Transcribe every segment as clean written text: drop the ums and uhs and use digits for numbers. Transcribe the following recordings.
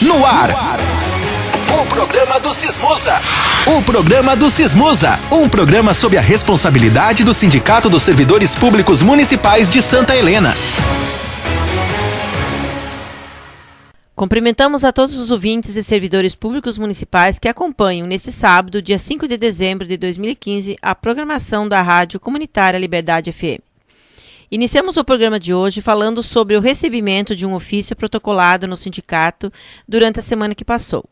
No ar. O programa do Sismosa. O programa do Sismosa. Um programa sob a responsabilidade do Sindicato dos Servidores Públicos Municipais de Santa Helena. Cumprimentamos a todos os ouvintes e servidores públicos municipais que acompanham neste sábado, dia 5 de dezembro de 2015, a programação da Rádio Comunitária Liberdade FM. Iniciamos o programa de hoje falando sobre o recebimento de um ofício protocolado no sindicato durante a semana que passou,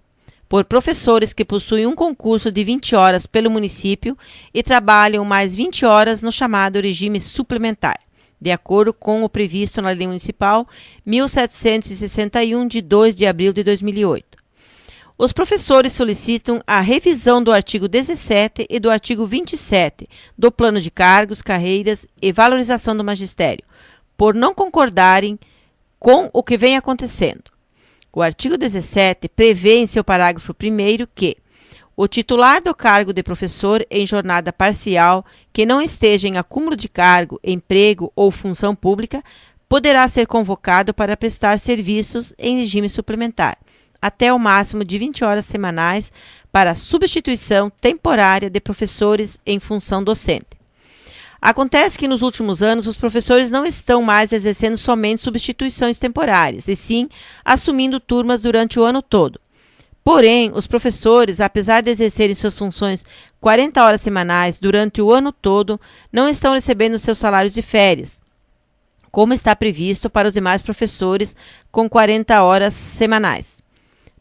por professores que possuem um concurso de 20 horas pelo município e trabalham mais 20 horas no chamado regime suplementar, de acordo com o previsto na Lei Municipal 1761, de 2 de abril de 2008. Os professores solicitam a revisão do artigo 17 e do artigo 27 do Plano de Cargos, Carreiras e Valorização do Magistério, por não concordarem com o que vem acontecendo. O artigo 17 prevê em seu parágrafo 1º que o titular do cargo de professor em jornada parcial que não esteja em acúmulo de cargo, emprego ou função pública poderá ser convocado para prestar serviços em regime suplementar, até o máximo de 20 horas semanais para substituição temporária de professores em função docente. Acontece que nos últimos anos os professores não estão mais exercendo somente substituições temporárias, e sim assumindo turmas durante o ano todo. Porém, os professores, apesar de exercerem suas funções 40 horas semanais durante o ano todo, não estão recebendo seus salários de férias, como está previsto para os demais professores com 40 horas semanais.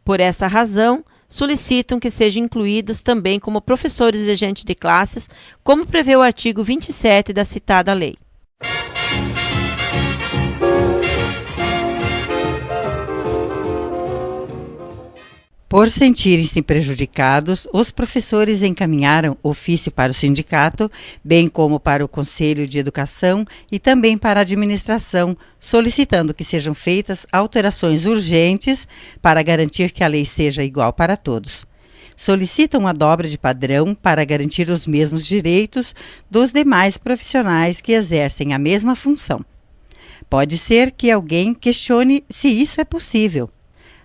Por essa razão, solicitam que sejam incluídos também como professores regentes de classes, como prevê o artigo 27 da citada lei. Por sentirem-se prejudicados, os professores encaminharam ofício para o sindicato, bem como para o Conselho de Educação e também para a administração, solicitando que sejam feitas alterações urgentes para garantir que a lei seja igual para todos. Solicitam a dobra de padrão para garantir os mesmos direitos dos demais profissionais que exercem a mesma função. Pode ser que alguém questione se isso é possível.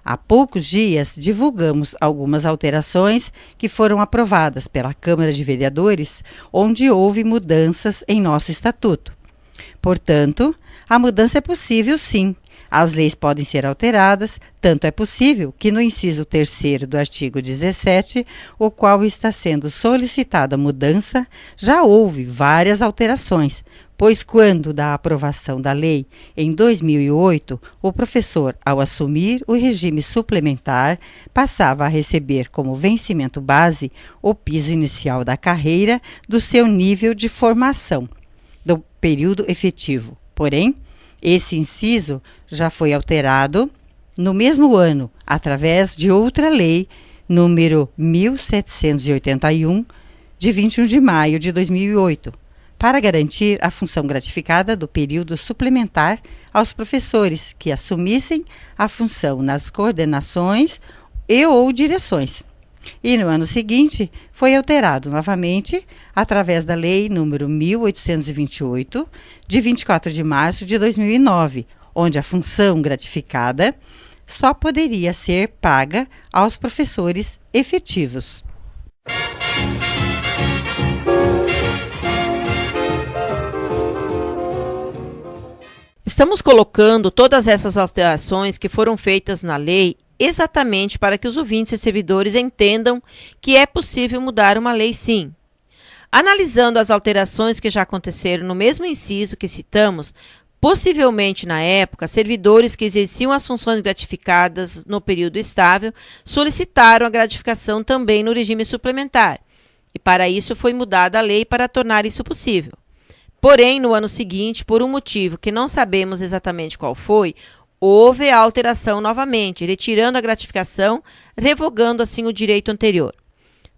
Há poucos dias, divulgamos algumas alterações que foram aprovadas pela Câmara de Vereadores, onde houve mudanças em nosso estatuto. Portanto, a mudança é possível sim. As leis podem ser alteradas, tanto é possível que no inciso 3º do artigo 17, o qual está sendo solicitada a mudança, já houve várias alterações, pois quando da aprovação da lei, em 2008, o professor, ao assumir o regime suplementar, passava a receber como vencimento base o piso inicial da carreira do seu nível de formação, do período efetivo. Porém, esse inciso já foi alterado no mesmo ano, através de outra lei, número 1781, de 21 de maio de 2008, para garantir a função gratificada do período suplementar aos professores que assumissem a função nas coordenações e ou direções. E no ano seguinte foi alterado novamente através da Lei número 1828, de 24 de março de 2009, onde a função gratificada só poderia ser paga aos professores efetivos. Estamos colocando todas essas alterações que foram feitas na lei exatamente para que os ouvintes e servidores entendam que é possível mudar uma lei sim. Analisando as alterações que já aconteceram no mesmo inciso que citamos, possivelmente na época, servidores que exerciam as funções gratificadas no período estável solicitaram a gratificação também no regime suplementar, e para isso foi mudada a lei para tornar isso possível. Porém, no ano seguinte, por um motivo que não sabemos exatamente qual foi, houve a alteração novamente, retirando a gratificação, revogando assim o direito anterior.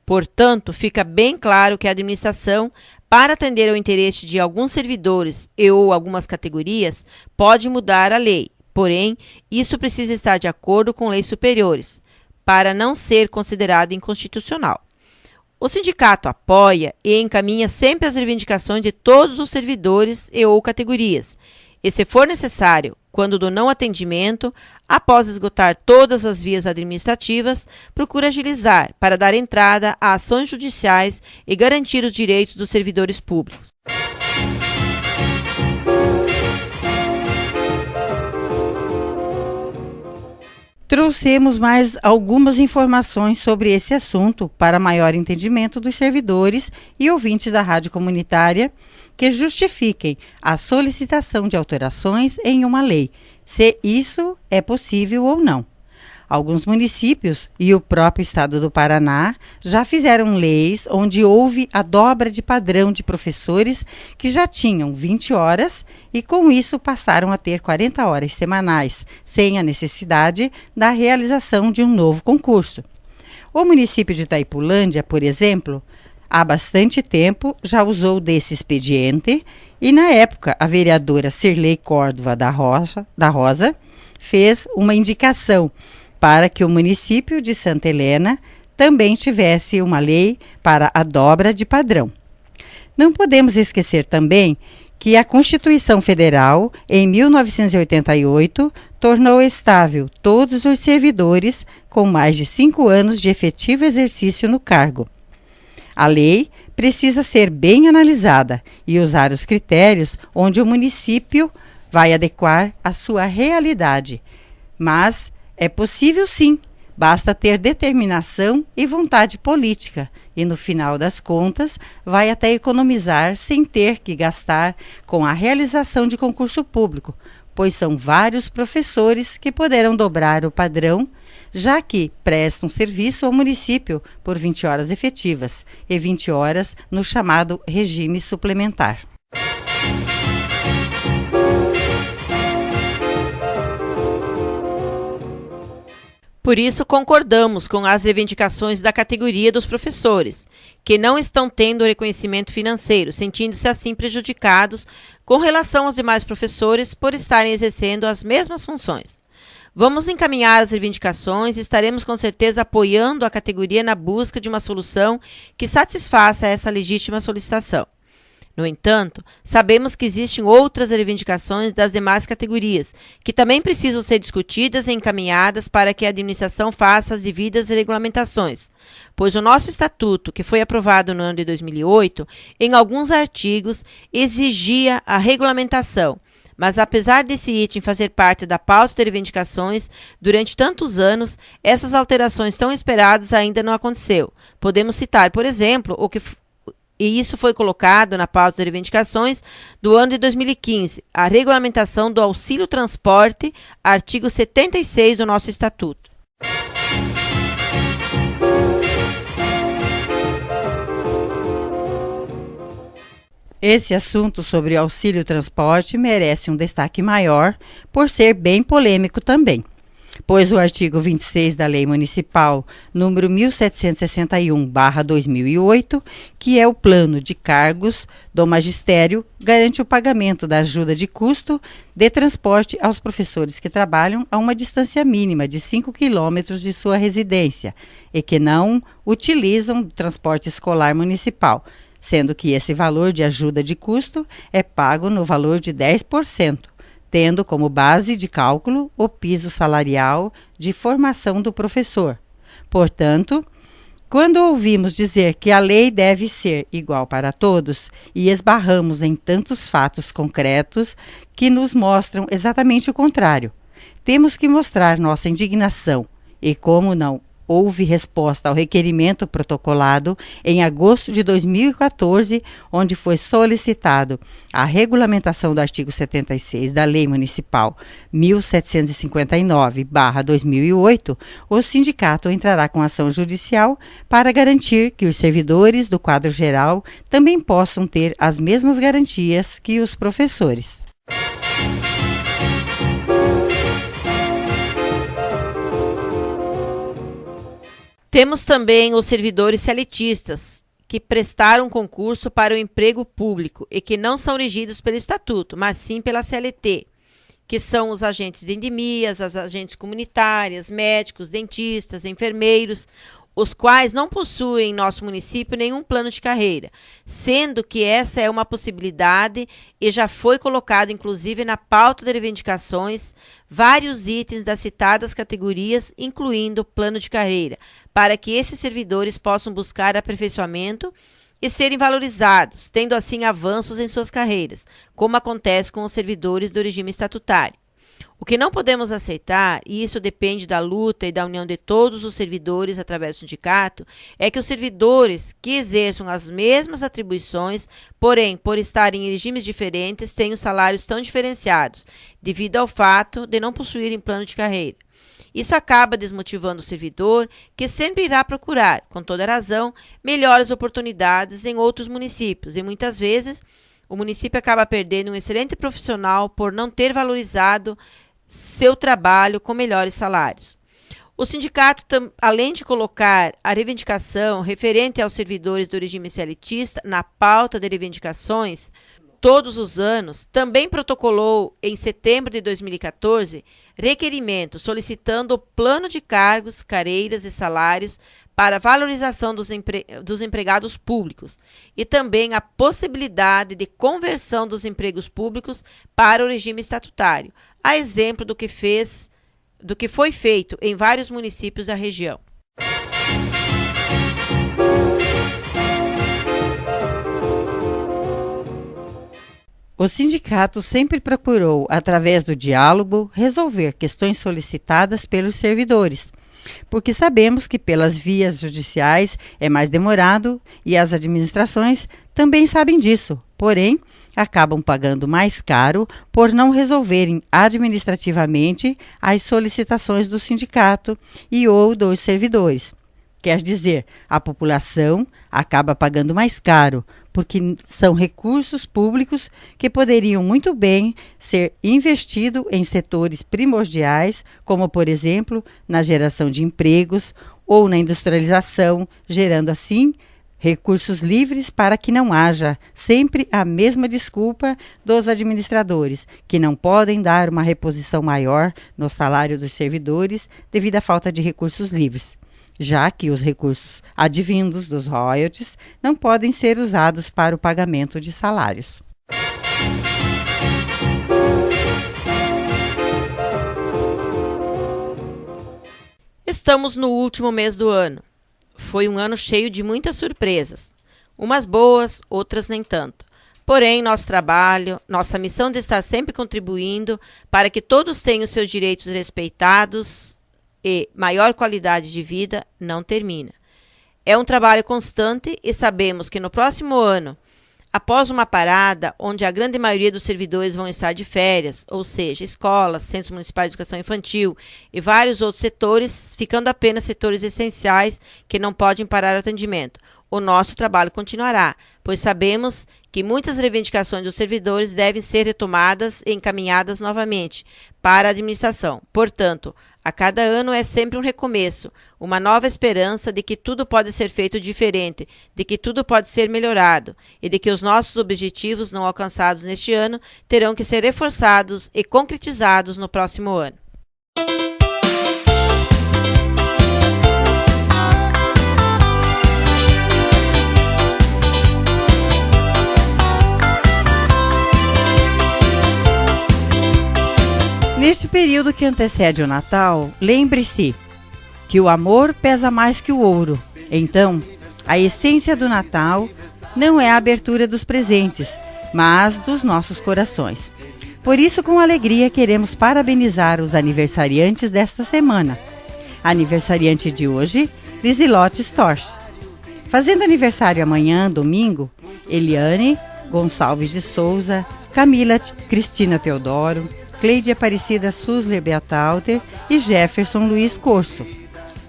Portanto, fica bem claro que a administração, para atender ao interesse de alguns servidores e ou algumas categorias, pode mudar a lei. Porém, isso precisa estar de acordo com leis superiores, para não ser considerado inconstitucional. O sindicato apoia e encaminha sempre as reivindicações de todos os servidores e ou categorias, e se for necessário, quando do não atendimento, Após esgotar todas as vias administrativas, procura agilizar para dar entrada a ações judiciais e garantir os direitos dos servidores públicos. Trouxemos mais algumas informações sobre esse assunto para maior entendimento dos servidores e ouvintes da rádio comunitária que justifiquem a solicitação de alterações em uma lei, se isso é possível ou não. Alguns municípios e o próprio estado do Paraná já fizeram leis onde houve a dobra de padrão de professores que já tinham 20 horas e com isso passaram a ter 40 horas semanais, sem a necessidade da realização de um novo concurso. O município de Itaipulândia, por exemplo, há bastante tempo já usou desse expediente e na época a vereadora Cirlei Córdova da Rosa fez uma indicação para que o município de Santa Helena também tivesse uma lei para a dobra de padrão. Não podemos esquecer também que a Constituição Federal, em 1988, tornou estável todos os servidores com mais de 5 anos de efetivo exercício no cargo. A lei precisa ser bem analisada e usar os critérios onde o município vai adequar à sua realidade, mas é possível sim, basta ter determinação e vontade política e no final das contas vai até economizar sem ter que gastar com a realização de concurso público, pois são vários professores que poderão dobrar o padrão, já que prestam serviço ao município por 20 horas efetivas e 20 horas no chamado regime suplementar. Por isso, concordamos com as reivindicações da categoria dos professores, que não estão tendo reconhecimento financeiro, sentindo-se assim prejudicados com relação aos demais professores por estarem exercendo as mesmas funções. Vamos encaminhar as reivindicações e estaremos com certeza apoiando a categoria na busca de uma solução que satisfaça essa legítima solicitação. No entanto, sabemos que existem outras reivindicações das demais categorias, que também precisam ser discutidas e encaminhadas para que a administração faça as devidas regulamentações, pois o nosso estatuto, que foi aprovado no ano de 2008, em alguns artigos exigia a regulamentação, mas apesar desse item fazer parte da pauta de reivindicações durante tantos anos, essas alterações tão esperadas ainda não aconteceu. Podemos citar, por exemplo, e isso foi colocado na pauta de reivindicações do ano de 2015, a regulamentação do auxílio transporte, artigo 76 do nosso Estatuto. Esse assunto sobre auxílio transporte merece um destaque maior por ser bem polêmico também, pois o artigo 26 da Lei Municipal número 1761/2008, que é o plano de cargos do magistério, garante o pagamento da ajuda de custo de transporte aos professores que trabalham a uma distância mínima de 5 quilômetros de sua residência e que não utilizam o transporte escolar municipal, sendo que esse valor de ajuda de custo é pago no valor de 10%. Tendo como base de cálculo o piso salarial de formação do professor. Portanto, quando ouvimos dizer que a lei deve ser igual para todos e esbarramos em tantos fatos concretos que nos mostram exatamente o contrário, temos que mostrar nossa indignação e, como não houve resposta ao requerimento protocolado em agosto de 2014, onde foi solicitado a regulamentação do artigo 76 da Lei Municipal 1759/2008, o sindicato entrará com ação judicial para garantir que os servidores do quadro geral também possam ter as mesmas garantias que os professores. Temos também os servidores seletistas, que prestaram concurso para o emprego público e que não são regidos pelo Estatuto, mas sim pela CLT, que são os agentes de endemias, as agentes comunitárias, médicos, dentistas, enfermeiros. os quais não possuem em nosso município nenhum plano de carreira, sendo que essa é uma possibilidade e já foi colocado inclusive na pauta de reivindicações vários itens das citadas categorias, incluindo o plano de carreira, para que esses servidores possam buscar aperfeiçoamento e serem valorizados, tendo assim avanços em suas carreiras, como acontece com os servidores do regime estatutário. O que não podemos aceitar, e isso depende da luta e da união de todos os servidores através do sindicato, é que os servidores que exerçam as mesmas atribuições, porém, por estarem em regimes diferentes, tenham salários tão diferenciados, devido ao fato de não possuírem plano de carreira. Isso acaba desmotivando o servidor, que sempre irá procurar, com toda razão, melhores oportunidades em outros municípios, e muitas vezes o município acaba perdendo um excelente profissional por não ter valorizado seu trabalho com melhores salários. O sindicato, além de colocar a reivindicação referente aos servidores do regime CLTista na pauta de reivindicações todos os anos, também protocolou em setembro de 2014 requerimento solicitando o plano de cargos, carreiras e salários para valorização dos empregados públicos e também a possibilidade de conversão dos empregos públicos para o regime estatutário, a exemplo do que foi feito em vários municípios da região. O sindicato sempre procurou, através do diálogo, resolver questões solicitadas pelos servidores, porque sabemos que pelas vias judiciais é mais demorado e as administrações também sabem disso, porém acabam pagando mais caro por não resolverem administrativamente as solicitações do sindicato e ou dos servidores. Quer dizer, a população acaba pagando mais caro, porque são recursos públicos que poderiam muito bem ser investidos em setores primordiais, como, por exemplo, na geração de empregos ou na industrialização, gerando assim recursos livres para que não haja sempre a mesma desculpa dos administradores, que não podem dar uma reposição maior no salário dos servidores devido à falta de recursos livres, já que os recursos advindos dos royalties não podem ser usados para o pagamento de salários. Estamos no último mês do ano. Foi um ano cheio de muitas surpresas, umas boas, outras nem tanto. Porém, nosso trabalho, nossa missão de estar sempre contribuindo para que todos tenham seus direitos respeitados e maior qualidade de vida não termina. É um trabalho constante e sabemos que no próximo ano, após uma parada onde a grande maioria dos servidores vão estar de férias, ou seja, escolas, centros municipais de educação infantil e vários outros setores, ficando apenas setores essenciais que não podem parar o atendimento, o nosso trabalho continuará, pois sabemos que muitas reivindicações dos servidores devem ser retomadas e encaminhadas novamente para a administração. Portanto, a cada ano é sempre um recomeço, uma nova esperança de que tudo pode ser feito diferente, de que tudo pode ser melhorado e de que os nossos objetivos não alcançados neste ano terão que ser reforçados e concretizados no próximo ano. Neste período que antecede o Natal, lembre-se que o amor pesa mais que o ouro. Então, a essência do Natal não é a abertura dos presentes, mas dos nossos corações. Por isso, com alegria, queremos parabenizar os aniversariantes desta semana. Aniversariante de hoje, Lizilote Storch. Fazendo aniversário amanhã, domingo, Eliane Gonçalves de Souza, Camila Cristina Teodoro, Cleide Aparecida Susler Beatalter e Jefferson Luiz Corso.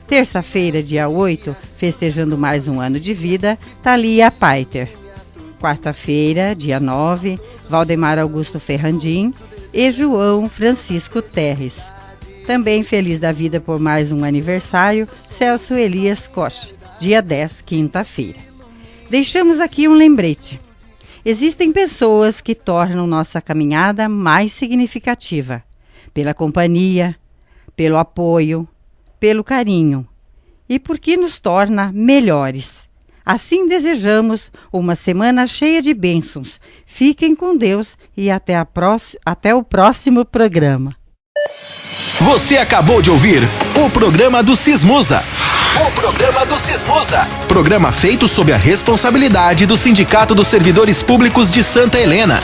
Terça-feira, dia 8, festejando mais um ano de vida, Thalia Paiter. Quarta-feira, dia 9, Valdemar Augusto Ferrandim e João Francisco Terres. Também feliz da vida por mais um aniversário, Celso Elias Koch, dia 10, quinta-feira. Deixamos aqui um lembrete. Existem pessoas que tornam nossa caminhada mais significativa, pela companhia, pelo apoio, pelo carinho. e porque nos torna melhores. Assim desejamos uma semana cheia de bênçãos. Fiquem com Deus e até o próximo programa. Você acabou de ouvir o programa do Sismusa. O programa do Sismusa. Programa feito sob a responsabilidade do Sindicato dos Servidores Públicos de Santa Helena.